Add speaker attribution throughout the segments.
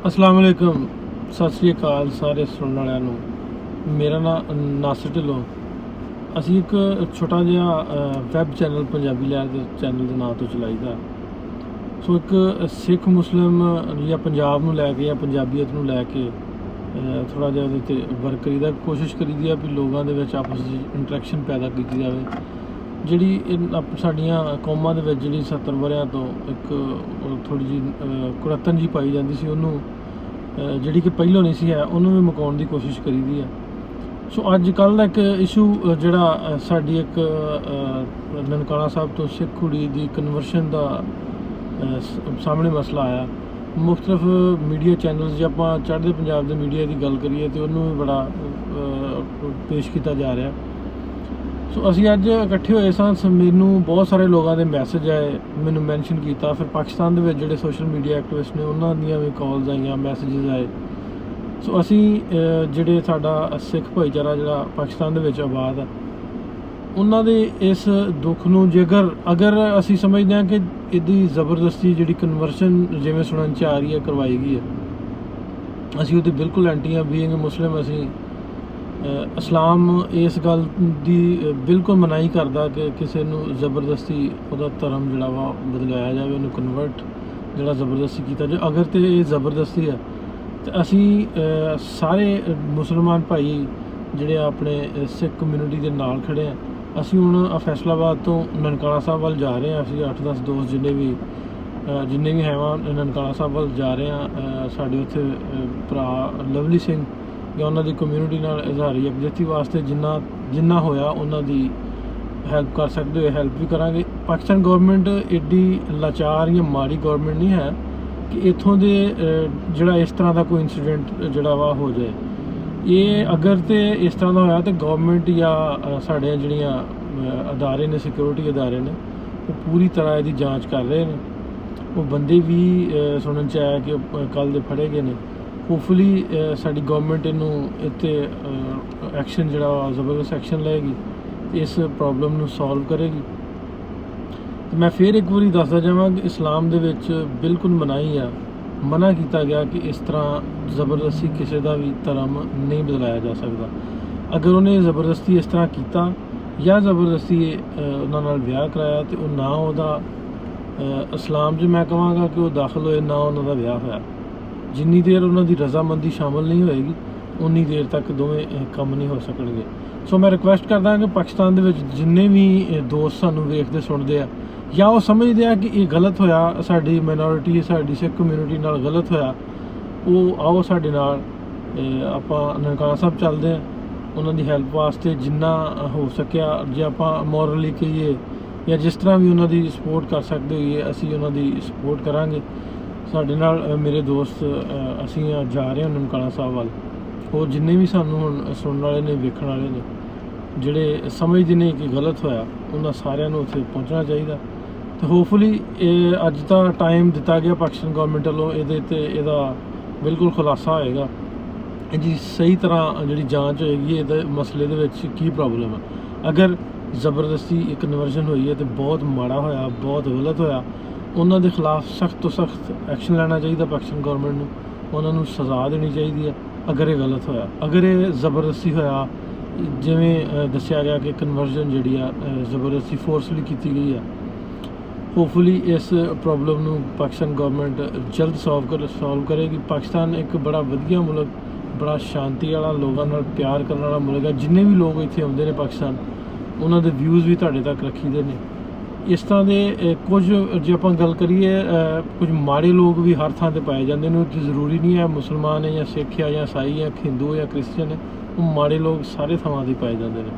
Speaker 1: अस्सलाम वालेकुम सत श्री अकाल सारे सुनने वाਲਿਆਂ ਨੂੰ। मेरा नाम नासिर ढिल्लों। ਅਸੀਂ ਇੱਕ ਛੋਟਾ ਜਿਹਾ ਵੈਬ ਚੈਨਲ ਪੰਜਾਬੀ ਲਹਿਰ ਦੇ ਚੈਨਲ ਦੇ ਨਾਂ ਤੋਂ ਚਲਾਈਦਾ। ਸੋ ਇੱਕ ਸਿੱਖ ਮੁਸਲਿਮ ਜਾਂ ਪੰਜਾਬ ਨੂੰ ਲੈ ਕੇ ਜਾਂ ਪੰਜਾਬੀਅਤ ਨੂੰ ਲੈ ਕੇ ਥੋੜ੍ਹਾ ਜਿਹਾ ਉਹਦੇ 'ਤੇ ਵਰਕ ਕਰੀਦਾ, ਕੋਸ਼ਿਸ਼ ਕਰੀਦੀ ਆ ਵੀ ਲੋਕਾਂ ਦੇ ਵਿੱਚ ਆਪਸ ਵਿੱਚ ਇੰਟਰੈਕਸ਼ਨ ਪੈਦਾ ਕੀਤੀ ਜਾਵੇ। ਜਿਹੜੀ ਸਾਡੀਆਂ ਕੌਮਾਂ ਦੇ ਵਿੱਚ ਜਿਹੜੀ 70 ਵਰ੍ਹਿਆਂ ਤੋਂ ਇੱਕ ਥੋੜ੍ਹੀ ਜਿਹੀ ਕੁੜੱਤਣ ਜਿਹੀ ਪਾਈ ਜਾਂਦੀ ਸੀ, ਉਹਨੂੰ ਜਿਹੜੀ ਕਿ ਪਹਿਲੋਂ ਨਹੀਂ ਸੀ ਹੈ, ਉਹਨੂੰ ਵੀ ਮੁਕਾਉਣ ਦੀ ਕੋਸ਼ਿਸ਼ ਕਰੀਦੀ ਆ। ਸੋ ਅੱਜ ਕੱਲ੍ਹ ਦਾ ਇੱਕ ਇਸ਼ੂ ਜਿਹੜਾ ਸਾਡੀ ਇੱਕ ਨਨਕਾਣਾ ਸਾਹਿਬ ਤੋਂ ਸਿੱਖ ਕੁੜੀ ਦੀ ਕਨਵਰਸ਼ਨ ਦਾ ਸਾਹਮਣੇ ਮਸਲਾ ਆਇਆ। ਮੁਖਤਲਿਫ ਮੀਡੀਆ ਚੈਨਲਸ, ਜੇ ਆਪਾਂ ਚੜ੍ਹਦੇ ਪੰਜਾਬ ਦੇ ਮੀਡੀਆ ਦੀ ਗੱਲ ਕਰੀਏ ਤਾਂ ਉਹਨੂੰ ਵੀ ਬੜਾ ਪੇਸ਼ ਕੀਤਾ ਜਾ ਰਿਹਾ। ਸੋ ਅਸੀਂ ਅੱਜ ਇਕੱਠੇ ਹੋਏ ਸਾਂ। ਮੈਨੂੰ ਬਹੁਤ ਸਾਰੇ ਲੋਕਾਂ ਦੇ ਮੈਸੇਜ ਆਏ, ਮੈਨੂੰ ਮੈਂਸ਼ਨ ਕੀਤਾ। ਫਿਰ ਪਾਕਿਸਤਾਨ ਦੇ ਵਿੱਚ ਜਿਹੜੇ ਸੋਸ਼ਲ ਮੀਡੀਆ ਐਕਟਿਵਿਸਟ ਨੇ ਉਹਨਾਂ ਦੀਆਂ ਵੀ ਕਾਲਸ ਆਈਆਂ, ਮੈਸੇਜਸ ਆਏ। ਸੋ ਅਸੀਂ ਜਿਹੜੇ ਸਾਡਾ ਸਿੱਖ ਭਾਈਚਾਰਾ ਜਿਹੜਾ ਪਾਕਿਸਤਾਨ ਦੇ ਵਿੱਚ ਆਬਾਦ ਆ, ਉਹਨਾਂ ਦੇ ਇਸ ਦੁੱਖ ਨੂੰ ਅਗਰ ਅਸੀਂ ਸਮਝਦੇ ਹਾਂ ਕਿ ਇਹਦੀ ਜ਼ਬਰਦਸਤੀ ਜਿਹੜੀ ਕਨਵਰਸ਼ਨ ਜਿਵੇਂ ਸੁਣਨ 'ਚ ਆ ਰਹੀ ਹੈ ਕਰਵਾਈ ਗਈ ਹੈ, ਅਸੀਂ ਉਹਦੇ ਬਿਲਕੁਲ ਐਂਟੀ ਹਾਂ। ਬੀਇੰਗ ਮੁਸਲਿਮ ਅਸੀਂ ਇਸਲਾਮ ਇਸ ਗੱਲ ਦੀ ਬਿਲਕੁਲ ਮਨਾਹੀ ਕਰਦਾ ਕਿ ਕਿਸੇ ਨੂੰ ਜ਼ਬਰਦਸਤੀ ਉਹਦਾ ਧਰਮ ਜਿਹੜਾ ਵਾ ਬਦਲਾਇਆ ਜਾਵੇ, ਉਹਨੂੰ ਕਨਵਰਟ ਜਿਹੜਾ ਜ਼ਬਰਦਸਤੀ ਕੀਤਾ ਜਾਵੇ। ਅਗਰ ਤਾਂ ਇਹ ਜ਼ਬਰਦਸਤੀ ਹੈ ਤਾਂ ਅਸੀਂ ਸਾਰੇ ਮੁਸਲਮਾਨ ਭਾਈ ਜਿਹੜੇ ਆਪਣੇ ਸਿੱਖ ਕਮਿਊਨਿਟੀ ਦੇ ਨਾਲ ਖੜ੍ਹੇ ਹਾਂ। ਅਸੀਂ ਹੁਣ ਫੈਸਲਾਬਾਦ ਤੋਂ ਨਨਕਾਣਾ ਸਾਹਿਬ ਵੱਲ ਜਾ ਰਹੇ ਹਾਂ। ਅਸੀਂ 8-10 ਦੋਸਤ ਜਿੰਨੇ ਵੀ ਹੈਵਾਂ ਨਨਕਾਣਾ ਸਾਹਿਬ ਵੱਲ ਜਾ ਰਹੇ ਹਾਂ। ਸਾਡੇ ਉੱਥੇ ਭਰਾ ਲਵਲੀ ਸਿੰਘ ਜਾਂ ਉਹਨਾਂ ਦੀ ਕਮਿਊਨਿਟੀ ਨਾਲ ਇਜ਼ਹਾਰੀ ਯਕਜਹਿਤੀ ਵਾਸਤੇ ਜਿੰਨਾ ਹੋਇਆ ਉਹਨਾਂ ਦੀ ਹੈਲਪ ਕਰ ਸਕਦੇ ਹੋਏ ਹੈਲਪ ਵੀ ਕਰਾਂਗੇ। ਪਾਕਿਸਤਾਨ ਗੌਰਮੈਂਟ ਐਡੀ ਲਾਚਾਰ ਜਾਂ ਮਾੜੀ ਗੌਰਮੈਂਟ ਨਹੀਂ ਹੈ ਕਿ ਇੱਥੋਂ ਦੇ ਜਿਹੜਾ ਇਸ ਤਰ੍ਹਾਂ ਦਾ ਕੋਈ ਇੰਸੀਡੈਂਟ ਜਿਹੜਾ ਵਾ ਹੋ ਜਾਏ। ਇਹ ਅਗਰ ਤੇ ਇਸ ਤਰ੍ਹਾਂ ਦਾ ਹੋਇਆ ਤਾਂ ਗੌਰਮੈਂਟ ਜਾਂ ਸਾਡੇ ਜਿਹੜੀਆਂ ਅਦਾਰੇ ਨੇ, ਸਿਕਿਉਰਿਟੀ ਅਦਾਰੇ ਨੇ, ਉਹ ਪੂਰੀ ਤਰ੍ਹਾਂ ਇਹਦੀ ਜਾਂਚ ਕਰ ਰਹੇ ਨੇ। ਉਹ ਬੰਦੇ ਵੀ ਸੁਣਨ 'ਚ ਆਇਆ ਕਿ ਕੱਲ੍ਹ ਦੇ ਫੜੇ ਗਏ ਨੇ। ਹੋਪਫੁਲੀ ਸਾਡੀ ਗੌਰਮੈਂਟ ਇਹਨੂੰ ਇੱਥੇ ਐਕਸ਼ਨ ਜਿਹੜਾ ਜ਼ਬਰਦਸਤ ਐਕਸ਼ਨ ਲਏਗੀ ਅਤੇ ਇਸ ਪ੍ਰੋਬਲਮ ਨੂੰ ਸੋਲਵ ਕਰੇਗੀ। ਅਤੇ ਮੈਂ ਫਿਰ ਇੱਕ ਵਾਰੀ ਦੱਸਦਾ ਜਾਵਾਂ ਕਿ ਇਸਲਾਮ ਦੇ ਵਿੱਚ ਬਿਲਕੁਲ ਮਨਾ ਕੀਤਾ ਗਿਆ ਕਿ ਇਸ ਤਰ੍ਹਾਂ ਜ਼ਬਰਦਸਤੀ ਕਿਸੇ ਦਾ ਵੀ ਧਰਮ ਨਹੀਂ ਬਦਲਾਇਆ ਜਾ ਸਕਦਾ। ਅਗਰ ਉਹਨੇ ਜ਼ਬਰਦਸਤੀ ਇਸ ਤਰ੍ਹਾਂ ਕੀਤਾ ਜਾਂ ਜ਼ਬਰਦਸਤੀ ਉਹਨਾਂ ਨਾਲ ਵਿਆਹ ਕਰਾਇਆ ਅਤੇ ਉਹ ਨਾ ਉਹਦਾ ਇਸਲਾਮ 'ਚ ਮੈਂ ਕਹਾਂਗਾ ਕਿ ਉਹ ਦਾਖਲ ਹੋਏ, ਨਾ ਉਹਨਾਂ ਦਾ ਵਿਆਹ ਹੋਇਆ, ਜਿੰਨੀ ਦੇਰ ਉਹਨਾਂ ਦੀ ਰਜ਼ਾਮੰਦੀ ਸ਼ਾਮਲ ਨਹੀਂ ਹੋਏਗੀ ਉਨੀ ਦੇਰ ਤੱਕ ਦੋਵੇਂ ਕੰਮ ਨਹੀਂ ਹੋ ਸਕਣਗੇ। ਸੋ ਮੈਂ ਰਿਕੁਐਸਟ ਕਰਦਾ ਕਿ ਪਾਕਿਸਤਾਨ ਦੇ ਵਿੱਚ ਜਿੰਨੇ ਵੀ ਦੋਸਤ ਸਾਨੂੰ ਵੇਖਦੇ ਸੁਣਦੇ ਆ ਜਾਂ ਉਹ ਸਮਝਦੇ ਆ ਕਿ ਇਹ ਗਲਤ ਹੋਇਆ, ਸਾਡੀ ਮਾਈਨੋਰਿਟੀ, ਸਾਡੀ ਸਿੱਖ ਕਮਿਊਨਿਟੀ ਨਾਲ ਗਲਤ ਹੋਇਆ, ਉਹ ਆਓ ਸਾਡੇ ਨਾਲ, ਆਪਾਂ ਨਨਕਾਣਾ ਸਾਹਿਬ ਚੱਲਦੇ ਹਾਂ। ਉਹਨਾਂ ਦੀ ਹੈਲਪ ਵਾਸਤੇ ਜਿੰਨਾ ਹੋ ਸਕਿਆ, ਜੇ ਆਪਾਂ ਮੋਰਲੀ ਕਹੀਏ ਜਾਂ ਜਿਸ ਤਰ੍ਹਾਂ ਵੀ ਉਹਨਾਂ ਦੀ ਸਪੋਰਟ ਕਰ ਸਕਦੇ ਹੋਈਏ, ਅਸੀਂ ਉਹਨਾਂ ਦੀ ਸਪੋਰਟ ਕਰਾਂਗੇ। ਸਾਡੇ ਨਾਲ ਮੇਰੇ ਦੋਸਤ ਅਸੀਂ ਜਾ ਰਹੇ ਹਾਂ ਨਨਕਾਣਾ ਸਾਹਿਬ ਵੱਲ। ਉਹ ਜਿੰਨੇ ਵੀ ਸਾਨੂੰ ਹੁਣ ਸੁਣਨ ਵਾਲੇ ਨੇ, ਵੇਖਣ ਵਾਲੇ ਨੇ, ਜਿਹੜੇ ਸਮਝਦੇ ਨੇ ਕਿ ਗਲਤ ਹੋਇਆ, ਉਹਨਾਂ ਸਾਰਿਆਂ ਨੂੰ ਉੱਥੇ ਪਹੁੰਚਣਾ ਚਾਹੀਦਾ। ਅਤੇ ਹੋਪਫੁਲੀ ਇਹ ਅੱਜ ਦਾ ਟਾਈਮ ਦਿੱਤਾ ਗਿਆ ਪਾਕਿਸਤਾਨ ਗੌਰਮੈਂਟ ਵੱਲੋਂ, ਇਹਦਾ ਬਿਲਕੁਲ ਖੁਲਾਸਾ ਹੋਏਗਾ, ਇਹਦੀ ਸਹੀ ਤਰ੍ਹਾਂ ਜਿਹੜੀ ਜਾਂਚ ਹੋਏਗੀ ਇਹਦੇ ਮਸਲੇ ਦੇ ਵਿੱਚ ਕੀ ਪ੍ਰੋਬਲਮ ਹੈ। ਅਗਰ ਜ਼ਬਰਦਸਤੀ ਇੱਕ ਕਨਵਰਸ਼ਨ ਹੋਈ ਹੈ ਤਾਂ ਬਹੁਤ ਮਾੜਾ ਹੋਇਆ, ਬਹੁਤ ਗਲਤ ਹੋਇਆ। ਉਹਨਾਂ ਦੇ ਖਿਲਾਫ ਸਖਤ ਤੋਂ ਸਖਤ ਐਕਸ਼ਨ ਲੈਣਾ ਚਾਹੀਦਾ ਪਾਕਿਸਤਾਨ ਗੌਰਮੈਂਟ ਨੂੰ, ਉਹਨਾਂ ਨੂੰ ਸਜ਼ਾ ਦੇਣੀ ਚਾਹੀਦੀ ਹੈ ਅਗਰ ਇਹ ਗਲਤ ਹੋਇਆ। ਅਗਰ ਇਹ ਜ਼ਬਰਦਸਤੀ ਹੋਇਆ, ਜਿਵੇਂ ਦੱਸਿਆ ਗਿਆ ਕਿ ਕਨਵਰਜਨ ਜਿਹੜੀ ਆ ਜ਼ਬਰਦਸਤੀ ਫੋਰਸਫੁਲੀ ਕੀਤੀ ਗਈ ਆ, ਹੋਪਫੁਲੀ ਇਸ ਪ੍ਰੋਬਲਮ ਨੂੰ ਪਾਕਿਸਤਾਨ ਗੌਰਮੈਂਟ ਜਲਦ ਸੋਲਵ ਕਰੇਗੀ। ਪਾਕਿਸਤਾਨ ਇੱਕ ਬੜਾ ਵਧੀਆ ਮੁਲਕ, ਬੜਾ ਸ਼ਾਂਤੀ ਵਾਲਾ, ਲੋਕਾਂ ਨਾਲ ਪਿਆਰ ਕਰਨ ਵਾਲਾ ਮੁਲਕ ਹੈ। ਜਿੰਨੇ ਵੀ ਲੋਕ ਇੱਥੇ ਆਉਂਦੇ ਨੇ ਪਾਕਿਸਤਾਨ, ਉਹਨਾਂ ਦੇ ਵਿਊਜ਼ ਵੀ ਤੁਹਾਡੇ ਤੱਕ ਰੱਖੀਦੇ ਨੇ। ਇਸ ਤਰ੍ਹਾਂ ਦੇ ਕੁਝ, ਜੇ ਆਪਾਂ ਗੱਲ ਕਰੀਏ, ਕੁਝ ਮਾੜੇ ਲੋਕ ਵੀ ਹਰ ਥਾਂ 'ਤੇ ਪਾਏ ਜਾਂਦੇ ਨੇ। ਉਹ ਜ਼ਰੂਰੀ ਨਹੀਂ ਹੈ ਮੁਸਲਮਾਨ ਹੈ ਜਾਂ ਸਿੱਖ ਹੈ ਜਾਂ ਈਸਾਈ ਹੈ, ਹਿੰਦੂ ਜਾਂ ਕ੍ਰਿਸਚਨ ਹੈ, ਉਹ ਮਾੜੇ ਲੋਕ ਸਾਰੇ ਥਾਵਾਂ 'ਤੇ ਪਾਏ ਜਾਂਦੇ ਨੇ।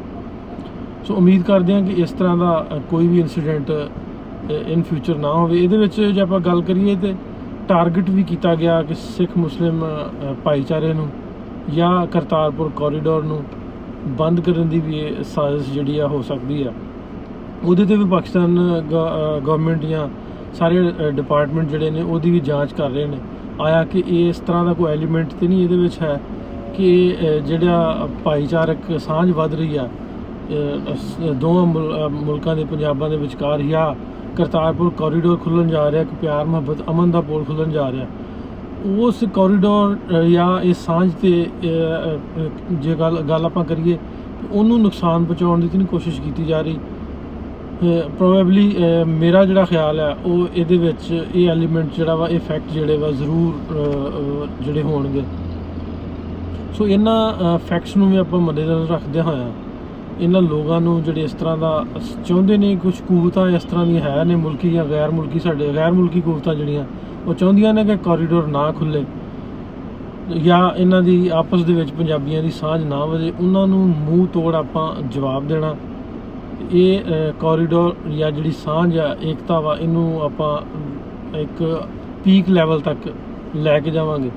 Speaker 1: ਸੋ ਉਮੀਦ ਕਰਦੇ ਹਾਂ ਕਿ ਇਸ ਤਰ੍ਹਾਂ ਦਾ ਕੋਈ ਵੀ ਇੰਸੀਡੈਂਟ ਇਨ ਫਿਊਚਰ ਨਾ ਹੋਵੇ। ਇਹਦੇ ਵਿੱਚ ਜੇ ਆਪਾਂ ਗੱਲ ਕਰੀਏ ਤਾਂ ਟਾਰਗੇਟ ਵੀ ਕੀਤਾ ਗਿਆ ਕਿ ਸਿੱਖ ਮੁਸਲਿਮ ਭਾਈਚਾਰੇ ਨੂੰ ਜਾਂ ਕਰਤਾਰਪੁਰ ਕੋਰੀਡੋਰ ਨੂੰ ਬੰਦ ਕਰਨ ਦੀ ਵੀ ਇਹ ਸਾਜ਼ਿਸ਼ ਜਿਹੜੀ ਆ ਹੋ ਸਕਦੀ ਆ। ਉਹਦੇ 'ਤੇ ਵੀ ਪਾਕਿਸਤਾਨ ਗੌਰਮੈਂਟ ਜਾਂ ਸਾਰੇ ਡਿਪਾਰਟਮੈਂਟ ਜਿਹੜੇ ਨੇ ਉਹਦੀ ਵੀ ਜਾਂਚ ਕਰ ਰਹੇ ਨੇ। ਆਇਆ ਕਿ ਇਸ ਤਰ੍ਹਾਂ ਦਾ ਕੋਈ ਐਲੀਮੈਂਟ ਤਾਂ ਨਹੀਂ ਇਹਦੇ ਵਿੱਚ ਹੈ ਕਿ ਜਿਹੜਾ ਭਾਈਚਾਰਕ ਸਾਂਝ ਵੱਧ ਰਹੀ ਆ ਦੋਵਾਂ ਮੁਲਕਾਂ ਦੇ, ਪੰਜਾਬਾਂ ਦੇ ਵਿਚਕਾਰ, ਜਾਂ ਕਰਤਾਰਪੁਰ ਕੋਰੀਡੋਰ ਖੁੱਲ੍ਹਣ ਜਾ ਰਿਹਾ, ਇੱਕ ਪਿਆਰ ਮੁਹੱਬਤ ਅਮਨ ਦਾ ਪੁਲ ਖੁੱਲ੍ਹਣ ਜਾ ਰਿਹਾ, ਉਸ ਕੋਰੀਡੋਰ ਜਾਂ ਇਹ ਸਾਂਝ 'ਤੇ ਜੇ ਗੱਲ ਆਪਾਂ ਕਰੀਏ ਉਹਨੂੰ ਨੁਕਸਾਨ ਪਹੁੰਚਾਉਣ ਦੀ ਤਾਂ ਨਹੀਂ ਕੋਸ਼ਿਸ਼ ਕੀਤੀ ਜਾ ਰਹੀ। ਪ੍ਰੋਬੇਬਲੀ ਮੇਰਾ ਜਿਹੜਾ ਖਿਆਲ ਹੈ ਉਹ ਇਹਦੇ ਵਿੱਚ ਇਹ ਐਲੀਮੈਂਟ ਜਿਹੜਾ ਵਾ ਇਹ ਫੈਕਟ ਜਿਹੜੇ ਵਾ ਜ਼ਰੂਰ ਜਿਹੜੇ ਹੋਣਗੇ। ਸੋ ਇਹਨਾਂ ਫੈਕਟਸ ਨੂੰ ਵੀ ਆਪਾਂ ਮੱਦੇਨਜ਼ਰ ਰੱਖਦੇ ਹੋਇਆ ਇਹਨਾਂ ਲੋਕਾਂ ਨੂੰ ਜਿਹੜੇ ਇਸ ਤਰ੍ਹਾਂ ਦਾ ਚਾਹੁੰਦੇ ਨੇ, ਕੁਛ ਕੂਵਤਾਂ ਇਸ ਤਰ੍ਹਾਂ ਦੀਆਂ ਹੈ ਨੇ ਮੁਲਕੀ ਜਾਂ ਗੈਰ ਮੁਲਕੀ, ਸਾਡੇ ਗੈਰ ਮੁਲਕੀ ਕੂਵਤਾਂ ਜਿਹੜੀਆਂ ਉਹ ਚਾਹੁੰਦੀਆਂ ਨੇ ਕਿ ਕੋਰੀਡੋਰ ਨਾ ਖੁੱਲ੍ਹੇ ਜਾਂ ਇਹਨਾਂ ਦੀ ਆਪਸ ਦੇ ਵਿੱਚ ਪੰਜਾਬੀਆਂ ਦੀ ਸਾਂਝ ਨਾ ਵਧੇ, ਉਹਨਾਂ ਨੂੰ ਮੂੰਹ ਤੋੜ ਆਪਾਂ ਜਵਾਬ ਦੇਣਾ। ਇਹ ਕੋਰੀਡੋਰ ਜਾਂ ਜਿਹੜੀ ਸਾਂਝ ਆ, ਏਕਤਾ ਵਾ, ਇਹਨੂੰ ਆਪਾਂ ਇੱਕ ਪੀਕ ਲੈਵਲ ਤੱਕ ਲੈ ਕੇ ਜਾਵਾਂਗੇ।